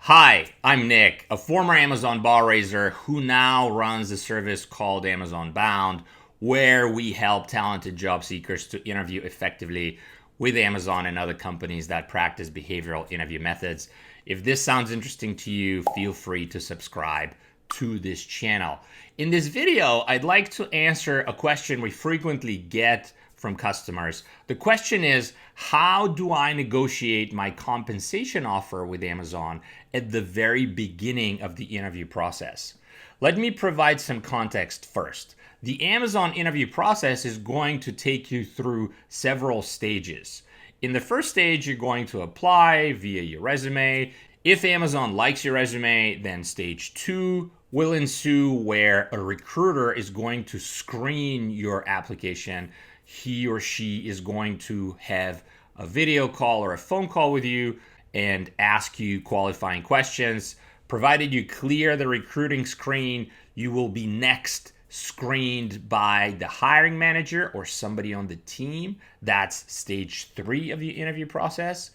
Hi, I'm Nick, a former Amazon bar raiser who now runs a service called Amazon Bound, where we help talented job seekers to interview effectively with Amazon and other companies that practice behavioral interview methods. If this sounds interesting to you, feel free to subscribe to this channel. In this video, I'd like to answer a question we frequently get from customers. The question is, how do I negotiate my compensation offer with Amazon at the very beginning of the interview process? Let me provide some context first. The Amazon interview process is going to take you through several stages. In the first stage, you're going to apply via your resume. If Amazon likes your resume, then stage 2 will ensue, where a recruiter is going to screen your application. He or she is going to have a video call or a phone call with you and ask you qualifying questions. Provided you clear the recruiting screen, you will be next screened by the hiring manager or somebody on the team. That's stage 3 of the interview process.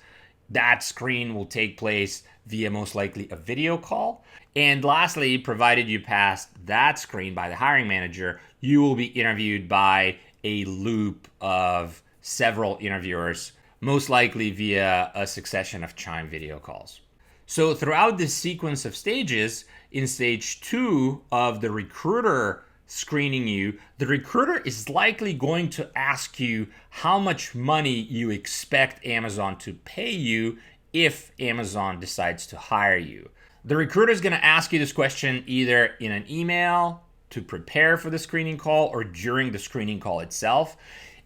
That screen will take place via most likely a video call. And lastly, provided you pass that screen by the hiring manager, you will be interviewed by a loop of several interviewers, most likely via a succession of Chime video calls. So throughout this sequence of stages, in stage 2 of the recruiter screening you, the recruiter is likely going to ask you how much money you expect Amazon to pay you if Amazon decides to hire you. The recruiter is going to ask you this question either in an email to prepare for the screening call or during the screening call itself.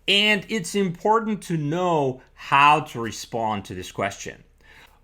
And it's important to know how to respond to this question.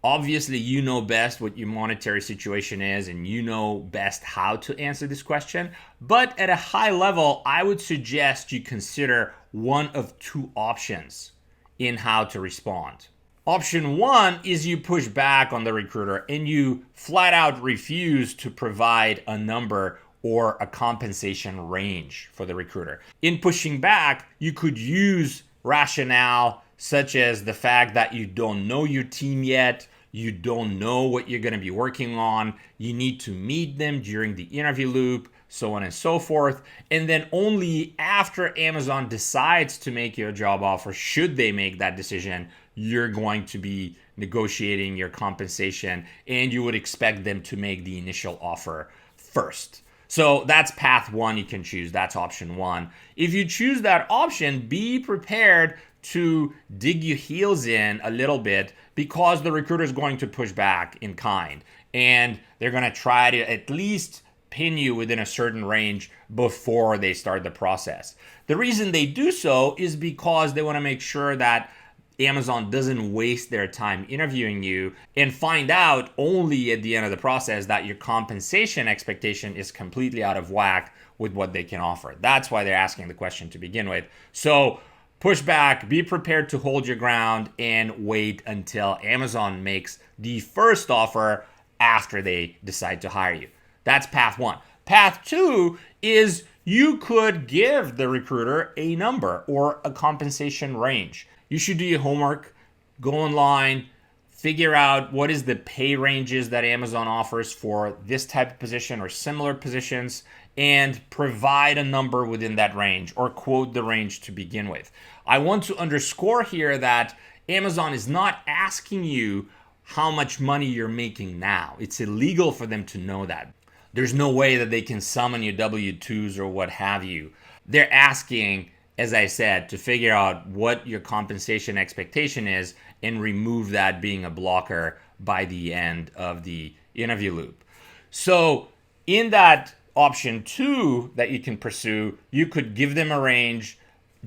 Obviously, you know best what your monetary situation is and you know best how to answer this question. But at a high level, I would suggest you consider one of two options in how to respond. Option 1 is you push back on the recruiter and you flat out refuse to provide a number or a compensation range for the recruiter. In pushing back, you could use rationale such as the fact that you don't know your team yet, you don't know what you're going to be working on, you need to meet them during the interview loop, so on and so forth. And then only after Amazon decides to make you a job offer, should they make that decision, you're going to be negotiating your compensation and you would expect them to make the initial offer first. So that's path 1 you can choose. That's option 1. If you choose that option, be prepared to dig your heels in a little bit because the recruiter is going to push back in kind. And they're going to try to at least pin you within a certain range before they start the process. The reason they do so is because they want to make sure that Amazon doesn't waste their time interviewing you and find out only at the end of the process that your compensation expectation is completely out of whack with what they can offer. That's why they're asking the question to begin with. So push back, be prepared to hold your ground, and wait until Amazon makes the first offer after they decide to hire you. That's path 1. Path 2 is you could give the recruiter a number or a compensation range. You should do your homework, go online, figure out what is the pay ranges that Amazon offers for this type of position or similar positions, and provide a number within that range or quote the range to begin with. I want to underscore here that Amazon is not asking you how much money you're making now. It's illegal for them to know that. There's no way that they can summon your W-2s or what have you. They're asking, as I said, to figure out what your compensation expectation is and remove that being a blocker by the end of the interview loop. So in that option 2 that you can pursue, you could give them a range.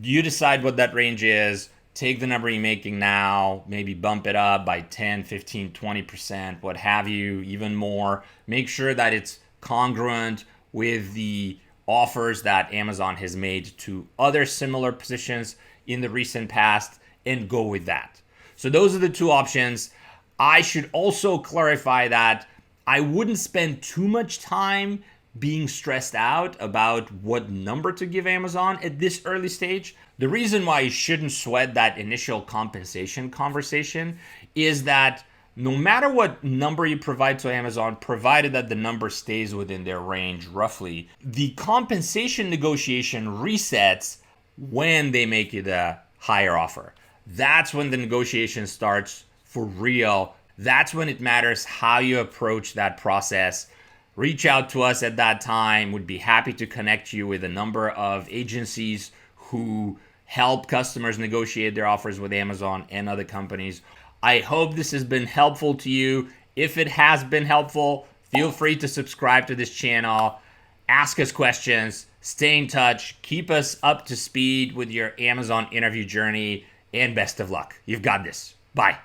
You decide what that range is. Take the number you're making now, maybe bump it up by 10, 15, 20%, what have you, even more. Make sure that it's congruent with the offers that Amazon has made to other similar positions in the recent past and go with that. So those are the two options. I should also clarify that I wouldn't spend too much time being stressed out about what number to give Amazon at this early stage. The reason why you shouldn't sweat that initial compensation conversation is that no matter what number you provide to Amazon, provided that the number stays within their range roughly, the compensation negotiation resets when they make you the higher offer. That's when the negotiation starts for real. That's when it matters how you approach that process. Reach out to us at that time. We'd be happy to connect you with a number of agencies who help customers negotiate their offers with Amazon and other companies. I hope this has been helpful to you. If it has been helpful, feel free to subscribe to this channel, ask us questions, stay in touch, keep us up to speed with your Amazon interview journey, and best of luck. You've got this. Bye.